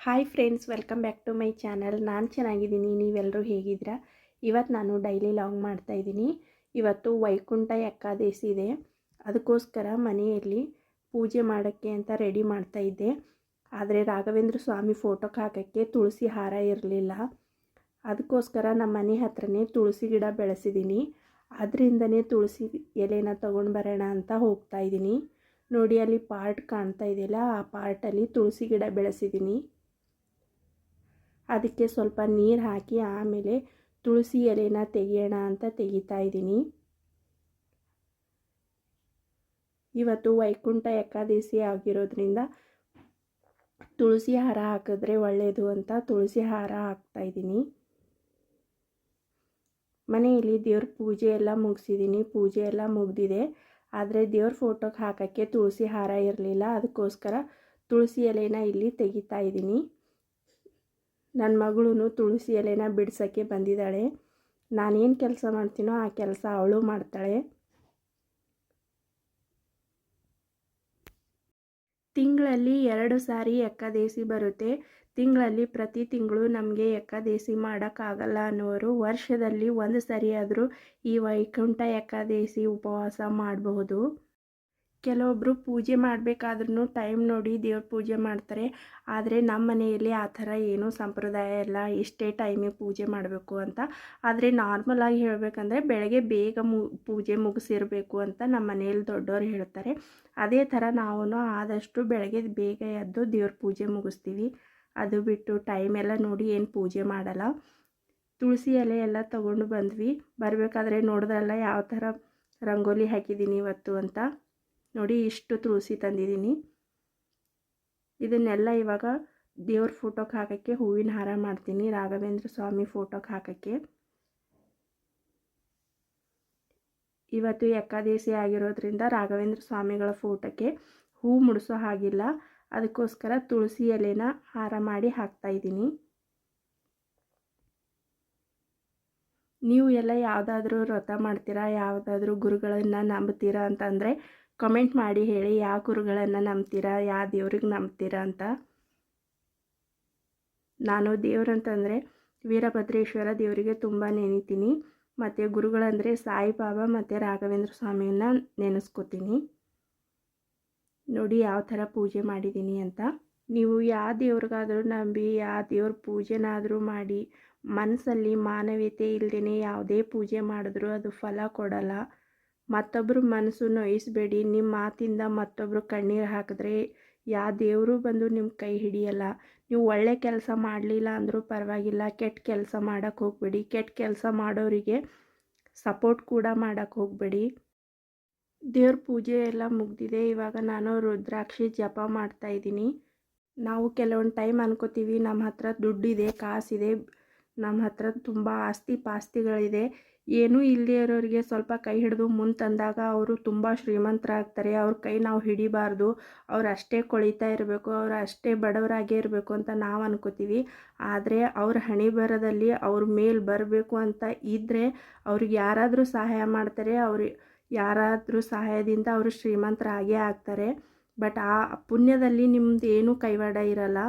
Hi friends, welcome back to my channel. ನಾನು ಚೆನ್ನಾಗಿದ್ದೀನಿ, ನೀವೆಲ್ಲರೂ ಹೇಗಿದ್ದೀರಾ? ಇವತ್ತು ನಾನು ಡೈಲಿ ಲಾಗ್ ಮಾಡ್ತಾಯಿದ್ದೀನಿ. ಇವತ್ತು ವೈಕುಂಠ ಏಕಾದಶಿ ಇದೆ, ಅದಕ್ಕೋಸ್ಕರ ಮನೆಯಲ್ಲಿ ಪೂಜೆ ಮಾಡೋಕ್ಕೆ ಅಂತ ರೆಡಿ ಮಾಡ್ತಾಯಿದ್ದೆ. ಆದರೆ ರಾಘವೇಂದ್ರ ಸ್ವಾಮಿ ಫೋಟೋಕ್ಕೆ ಹಾಕೋಕ್ಕೆ ತುಳಸಿ ಹಾರ ಇರಲಿಲ್ಲ. ಅದಕ್ಕೋಸ್ಕರ ನಮ್ಮ ಮನೆ ಹತ್ರನೇ ತುಳಸಿ ಗಿಡ ಬೆಳೆಸಿದ್ದೀನಿ. ಅದರಿಂದನೇ ತುಳಸಿ ಎಲೆನ ತೊಗೊಂಡು ಬರೋಣ ಅಂತ ಹೋಗ್ತಾಯಿದ್ದೀನಿ. ನೋಡಿ, ಅಲ್ಲಿ ಪಾರ್ಟ್ ಕಾಣ್ತಾ ಇದೆಯಲ್ಲ, ಆ ಪಾರ್ಟಲ್ಲಿ ತುಳಸಿ ಗಿಡ ಬೆಳೆಸಿದ್ದೀನಿ. ಅದಕ್ಕೆ ಸ್ವಲ್ಪ ನೀರು ಹಾಕಿ ಆಮೇಲೆ ತುಳಸಿ ಎಲೆನ ತೆಗೆಯೋಣ ಅಂತ ತೆಗಿತಾ ಇದ್ದೀನಿ. ಇವತ್ತು ವೈಕುಂಠ ಏಕಾದಶಿ ಆಗಿರೋದ್ರಿಂದ ತುಳಸಿ ಹಾರ ಹಾಕಿದ್ರೆ ಒಳ್ಳೆಯದು ಅಂತ ತುಳಸಿ ಹಾರ ಹಾಕ್ತಾ ಇದ್ದೀನಿ. ಮನೆಯಲ್ಲಿ ದೇವ್ರ ಪೂಜೆ ಎಲ್ಲ ಮುಗಿಸಿದ್ದೀನಿ, ಪೂಜೆ ಎಲ್ಲ ಮುಗಿದಿದೆ. ಆದರೆ ದೇವ್ರ ಫೋಟೋಗೆ ಹಾಕೋಕ್ಕೆ ತುಳಸಿ ಹಾರ ಇರಲಿಲ್ಲ, ಅದಕ್ಕೋಸ್ಕರ ತುಳಸಿ ಎಲೆನ ಇಲ್ಲಿ ತೆಗಿತಾ ಇದ್ದೀನಿ. ನನ್ನ ಮಗಳು ತುಳಸಿ ಎಲೆನ ಬಿಡ್ಸೋಕ್ಕೆ ಬಂದಿದ್ದಾಳೆ. ನಾನೇನು ಕೆಲಸ ಮಾಡ್ತೀನೋ ಆ ಕೆಲಸ ಅವಳು ಮಾಡ್ತಾಳೆ. ತಿಂಗಳಲ್ಲಿ 2 ಸಾರಿ ಏಕಾದಶಿ ಬರುತ್ತೆ. ತಿಂಗಳಲ್ಲಿ ಪ್ರತಿ ತಿಂಗಳು ನಮಗೆ ಏಕಾದಶಿ ಮಾಡೋಕ್ಕಾಗಲ್ಲ ಅನ್ನೋರು ವರ್ಷದಲ್ಲಿ 1 ಸರಿ ಆದರೂ ಈ ವೈಕುಂಠ ಏಕಾದಶಿ ಉಪವಾಸ ಮಾಡಬಹುದು. ಕೆಲವೊಬ್ಬರು ಪೂಜೆ ಮಾಡಬೇಕಾದ್ರೂ ಟೈಮ್ ನೋಡಿ ದೇವ್ರ ಪೂಜೆ ಮಾಡ್ತಾರೆ. ಆದರೆ ನಮ್ಮ ಮನೆಯಲ್ಲಿ ಆ ಥರ ಏನೂ ಸಂಪ್ರದಾಯ ಇಲ್ಲ, ಇಷ್ಟೇ ಟೈಮಿಗೆ ಪೂಜೆ ಮಾಡಬೇಕು ಅಂತ. ಆದರೆ ನಾರ್ಮಲಾಗಿ ಹೇಳಬೇಕಂದ್ರೆ ಬೆಳಗ್ಗೆ ಬೇಗ ಪೂಜೆ ಮುಗಿಸಿರಬೇಕು ಅಂತ ನಮ್ಮ ಮನೆಯಲ್ಲಿ ದೊಡ್ಡವರು ಹೇಳ್ತಾರೆ. ಅದೇ ಥರ ನಾವು ಆದಷ್ಟು ಬೆಳಗ್ಗೆ ಬೇಗ ಎದ್ದು ದೇವ್ರ ಪೂಜೆ ಮುಗಿಸ್ತೀವಿ. ಅದು ಬಿಟ್ಟು ಟೈಮ್ ಎಲ್ಲ ನೋಡಿ ಏನು ಪೂಜೆ ಮಾಡಲ್ಲ. ತುಳಸಿ ಎಲೆ ಎಲ್ಲ ತೊಗೊಂಡು ಬಂದ್ವಿ. ಬರಬೇಕಾದ್ರೆ ನೋಡಿದ್ರಲ್ಲ ಯಾವ ಥರ ರಂಗೋಲಿ ಹಾಕಿದ್ದೀನಿ ಇವತ್ತು ಅಂತ. ನೋಡಿ, ಇಷ್ಟು ತುಳಸಿ ತಂದಿದ್ದೀನಿ. ಇದನ್ನೆಲ್ಲ ಇವಾಗ ದೇವ್ರ ಫೋಟೋಗೆ ಹಾಕೋಕ್ಕೆ ಹೂವಿನ ಹಾರ ಮಾಡ್ತೀನಿ, ರಾಘವೇಂದ್ರ ಸ್ವಾಮಿ ಫೋಟೋಗೆ ಹಾಕೋಕ್ಕೆ. ಇವತ್ತು ಏಕಾದಶಿ ಆಗಿರೋದ್ರಿಂದ ರಾಘವೇಂದ್ರ ಸ್ವಾಮಿಗಳ ಫೋಟೋಕ್ಕೆ ಹೂ ಮುಡಿಸೋ ಹಾಗಿಲ್ಲ, ಅದಕ್ಕೋಸ್ಕರ ತುಳಸಿ ಎಲೆನ ಹಾರ ಮಾಡಿ ಹಾಕ್ತಾಯಿದ್ದೀನಿ. ನೀವು ಎಲ್ಲ ಯಾವುದಾದ್ರೂ ವ್ರತ ಮಾಡ್ತೀರಾ, ಯಾವುದಾದ್ರೂ ಗುರುಗಳನ್ನು ನಂಬ್ತೀರಾ ಅಂತಂದರೆ ಕಮೆಂಟ್ ಮಾಡಿ ಹೇಳಿ. ಯಾವ ಗುರುಗಳನ್ನು ನಂಬ್ತೀರಾ, ಯಾವ ದೇವ್ರಿಗೆ ನಂಬ್ತೀರಾ ಅಂತ. ನಾನು ದೇವ್ರಂತಂದರೆ ವೀರಭದ್ರೇಶ್ವರ ದೇವರಿಗೆ ತುಂಬ ನೆನಿತೀನಿ. ಮತ್ತು ಗುರುಗಳಂದರೆ ಸಾಯಿಬಾಬಾ ಮತ್ತು ರಾಘವೇಂದ್ರ ಸ್ವಾಮಿಯನ್ನು ನೆನೆಸ್ಕೋತೀನಿ. ನೋಡಿ ಯಾವ ಥರ ಪೂಜೆ ಮಾಡಿದ್ದೀನಿ ಅಂತ. ನೀವು ಯಾವ ದೇವ್ರಿಗಾದರೂ ನಂಬಿ, ಯಾವ ದೇವ್ರ ಪೂಜೆನಾದರೂ ಮಾಡಿ, ಮನಸ್ಸಲ್ಲಿ ಮಾನವೀಯತೆ ಇಲ್ಲದೇ ಯಾವುದೇ ಪೂಜೆ ಮಾಡಿದ್ರೂ ಅದು ಫಲ ಕೊಡಲ್ಲ. ಮತ್ತೊಬ್ಬರು ಮನಸ್ಸು ನೋಯಿಸಬೇಡಿ. ನಿಮ್ಮ ಮಾತಿಂದ ಮತ್ತೊಬ್ಬರು ಕಣ್ಣೀರು ಹಾಕಿದ್ರೆ ಯಾವ ದೇವರು ಬಂದು ನಿಮ್ಮ ಕೈ ಹಿಡಿಯಲ್ಲ. ನೀವು ಒಳ್ಳೆ ಕೆಲಸ ಮಾಡಲಿಲ್ಲ ಅಂದರೂ ಪರವಾಗಿಲ್ಲ, ಕೆಟ್ಟ ಕೆಲಸ ಮಾಡೋಕ್ಕೆ ಹೋಗಬೇಡಿ. ಕೆಟ್ಟ ಕೆಲಸ ಮಾಡೋರಿಗೆ ಸಪೋರ್ಟ್ ಕೂಡ ಮಾಡೋಕ್ಕೆ ಹೋಗಬೇಡಿ. ದೇವ್ರ ಪೂಜೆ ಎಲ್ಲ ಮುಗಿದಿದೆ. ಇವಾಗ ನಾನು ರುದ್ರಾಕ್ಷಿ ಜಪ ಮಾಡ್ತಾಯಿದ್ದೀನಿ. ನಾವು ಕೆಲವೊಂದು ಟೈಮ್ ಅನ್ಕೋತೀವಿ ನಮ್ಮ ಹತ್ರ ದುಡ್ಡಿದೆ, ಕಾಸಿದೆ, ನಮ್ಮ ಹತ್ರ ತುಂಬ ಆಸ್ತಿ ಪಾಸ್ತಿಗಳಿದೆ. ಏನೂ ಇಲ್ಲದೇ ಇರೋರಿಗೆ ಸ್ವಲ್ಪ ಕೈ ಹಿಡಿದು ಮುಂದೆ ತಂದಾಗ ಅವರು ತುಂಬ ಶ್ರೀಮಂತರಾಗ್ತಾರೆ. ಅವ್ರ ಕೈ ನಾವು ಹಿಡಿಬಾರ್ದು, ಅವ್ರು ಅಷ್ಟೇ ಕೊಳಿತಾ ಇರಬೇಕು, ಅವ್ರು ಅಷ್ಟೇ ಬಡವರಾಗೇ ಇರಬೇಕು ಅಂತ ನಾವು ಅನ್ಕೋತೀವಿ. ಆದರೆ ಅವ್ರ ಹಣೆ ಬರದಲ್ಲಿ ಅವ್ರ ಮೇಲೆ ಬರಬೇಕು ಅಂತ ಇದ್ದರೆ ಅವ್ರಿಗೆ ಯಾರಾದರೂ ಸಹಾಯ ಮಾಡ್ತಾರೆ. ಅವ್ರು ಯಾರಾದರೂ ಸಹಾಯದಿಂದ ಅವರು ಶ್ರೀಮಂತರಾಗೇ ಆಗ್ತಾರೆ. ಬಟ್ ಆ ಪುಣ್ಯದಲ್ಲಿ ನಿಮ್ಮದು ಏನೂ ಕೈವಾಡ ಇರಲ್ಲ.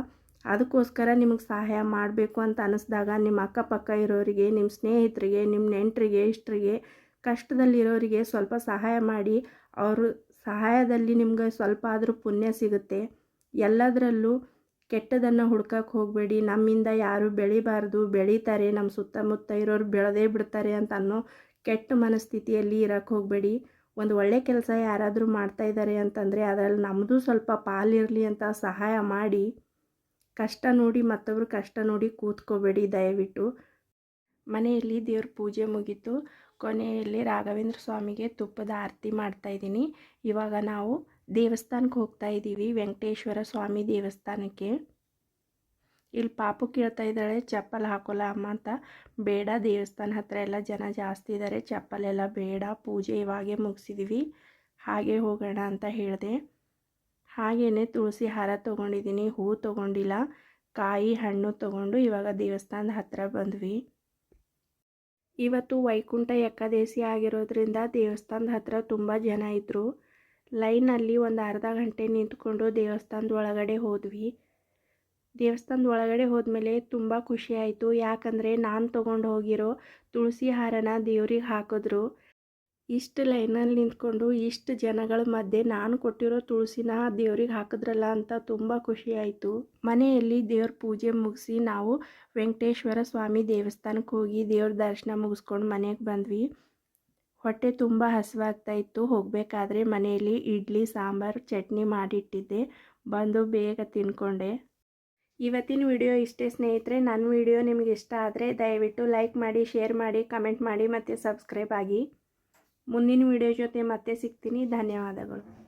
ಅದಕ್ಕೋಸ್ಕರ ನಿಮಗೆ ಸಹಾಯ ಮಾಡಬೇಕು ಅಂತ ಅನ್ನಿಸ್ದಾಗ ನಿಮ್ಮ ಅಕ್ಕಪಕ್ಕ ಇರೋರಿಗೆ, ನಿಮ್ಮ ಸ್ನೇಹಿತರಿಗೆ, ನಿಮ್ಮ ನೆಂಟರಿಗೆ, ಇಷ್ಟರಿಗೆ, ಕಷ್ಟದಲ್ಲಿರೋರಿಗೆ ಸ್ವಲ್ಪ ಸಹಾಯ ಮಾಡಿ. ಅವರು ಸಹಾಯದಲ್ಲಿ ನಿಮ್ಗೆ ಸ್ವಲ್ಪ ಆದರೂ ಪುಣ್ಯ ಸಿಗುತ್ತೆ. ಎಲ್ಲದರಲ್ಲೂ ಕೆಟ್ಟದನ್ನು ಹುಡ್ಕಕ್ಕೆ ಹೋಗಬೇಡಿ. ನಮ್ಮಿಂದ ಯಾರು ಬೆಳಿಬಾರ್ದು, ಬೆಳೀತಾರೆ, ನಮ್ಮ ಸುತ್ತಮುತ್ತ ಇರೋರು ಬೆಳೆದೇ ಬಿಡ್ತಾರೆ ಅಂತ ಅನ್ನೋ ಕೆಟ್ಟ ಮನಸ್ಥಿತಿಯಲ್ಲಿ ಇರೋಕ್ಕೆ ಹೋಗಬೇಡಿ. ಒಂದು ಒಳ್ಳೆ ಕೆಲಸ ಯಾರಾದರೂ ಮಾಡ್ತಾಯಿದ್ದಾರೆ ಅಂತಂದರೆ ಅದರಲ್ಲಿ ನಮ್ಮದು ಸ್ವಲ್ಪ ಪಾಲಿರಲಿ ಅಂತ ಸಹಾಯ ಮಾಡಿ. ಕಷ್ಟ ನೋಡಿ ಮತ್ತೊಬ್ಬರು ಕಷ್ಟ ನೋಡಿ ಕೂತ್ಕೋಬೇಡಿ ದಯವಿಟ್ಟು. ಮನೆಯಲ್ಲಿ ದೇವ್ರ ಪೂಜೆ ಮುಗೀತು. ಕೊನೆಯಲ್ಲಿ ರಾಘವೇಂದ್ರ ಸ್ವಾಮಿಗೆ ತುಪ್ಪದ ಆರತಿ ಮಾಡ್ತಾಯಿದ್ದೀನಿ. ಇವಾಗ ನಾವು ದೇವಸ್ಥಾನಕ್ಕೆ ಹೋಗ್ತಾ ಇದ್ದೀವಿ, ವೆಂಕಟೇಶ್ವರ ಸ್ವಾಮಿ ದೇವಸ್ಥಾನಕ್ಕೆ. ಇಲ್ಲಿ ಪಾಪು ಕೇಳ್ತಾ ಇದ್ದಾಳೆ, ಚಪ್ಪಲ್ ಹಾಕೋಲ್ಲ ಅಮ್ಮ ಅಂತ. ಬೇಡ, ದೇವಸ್ಥಾನ ಹತ್ರ ಎಲ್ಲ ಜನ ಜಾಸ್ತಿ ಇದ್ದಾರೆ, ಚಪ್ಪಲೆಲ್ಲ ಬೇಡ, ಪೂಜೆ ಇವಾಗೇ ಮುಗಿಸಿದ್ದೀವಿ, ಹಾಗೆ ಹೋಗೋಣ ಅಂತ ಹೇಳಿದೆ. ಹಾಗೆಯೇ ತುಳಸಿ ಹಾರ ತೊಗೊಂಡಿದ್ದೀನಿ, ಹೂ ತೊಗೊಂಡಿಲ್ಲ, ಕಾಯಿ ಹಣ್ಣು ತೊಗೊಂಡು ಇವಾಗ ದೇವಸ್ಥಾನದ ಹತ್ರ ಬಂದ್ವಿ. ಇವತ್ತು ವೈಕುಂಠ ಏಕಾದಶಿ ಆಗಿರೋದ್ರಿಂದ ದೇವಸ್ಥಾನದ ಹತ್ರ ತುಂಬ ಜನ ಇದ್ದರು. ಲೈನಲ್ಲಿ ಒಂದು ಅರ್ಧ ಗಂಟೆ ನಿಂತ್ಕೊಂಡು ದೇವಸ್ಥಾನದ ಒಳಗಡೆ ಹೋದ್ವಿ. ದೇವಸ್ಥಾನದ ಒಳಗಡೆ ಹೋದ್ಮೇಲೆ ತುಂಬ ಖುಷಿ ಆಯಿತು. ಯಾಕಂದರೆ ನಾನು ತೊಗೊಂಡು ಹೋಗಿರೋ ತುಳಸಿ ಹಾರನ ದೇವ್ರಿಗೆ ಹಾಕಿದ್ರು. ಇಷ್ಟು ಲೈನಲ್ಲಿ ನಿಂತ್ಕೊಂಡು ಇಷ್ಟು ಜನಗಳ ಮಧ್ಯೆ ನಾನು ಕೊಟ್ಟಿರೋ ತುಳಸಿನ ದೇವ್ರಿಗೆ ಹಾಕಿದ್ರಲ್ಲ ಅಂತ ತುಂಬ ಖುಷಿ ಆಯಿತು. ಮನೆಯಲ್ಲಿ ದೇವ್ರ ಪೂಜೆ ಮುಗಿಸಿ ನಾವು ವೆಂಕಟೇಶ್ವರ ಸ್ವಾಮಿ ದೇವಸ್ಥಾನಕ್ಕೆ ಹೋಗಿ ದೇವ್ರ ದರ್ಶನ ಮುಗಿಸ್ಕೊಂಡು ಮನೆಗೆ ಬಂದ್ವಿ. ಹೊಟ್ಟೆ ತುಂಬ ಹಸಿವಾಗ್ತಾಯಿತ್ತು. ಹೋಗಬೇಕಾದ್ರೆ ಮನೆಯಲ್ಲಿ ಇಡ್ಲಿ ಸಾಂಬಾರು ಚಟ್ನಿ ಮಾಡಿಟ್ಟಿದ್ದೆ. ಬಂದು ಬೇಗ ತಿನ್ಕೊಂಡೆ. ಇವತ್ತಿನ ವಿಡಿಯೋ ಇಷ್ಟೇ ಸ್ನೇಹಿತರೆ. ನನ್ನ ವಿಡಿಯೋ ನಿಮಗೆ ಇಷ್ಟ ಆದರೆ ದಯವಿಟ್ಟು ಲೈಕ್ ಮಾಡಿ, ಶೇರ್ ಮಾಡಿ, ಕಮೆಂಟ್ ಮಾಡಿ ಮತ್ತು ಸಬ್ಸ್ಕ್ರೈಬ್ ಆಗಿ. ಮುಂದಿನ ವಿಡಿಯೋ ಜೊತೆ ಮತ್ತೆ ಸಿಗ್ತೀನಿ. ಧನ್ಯವಾದಗಳು.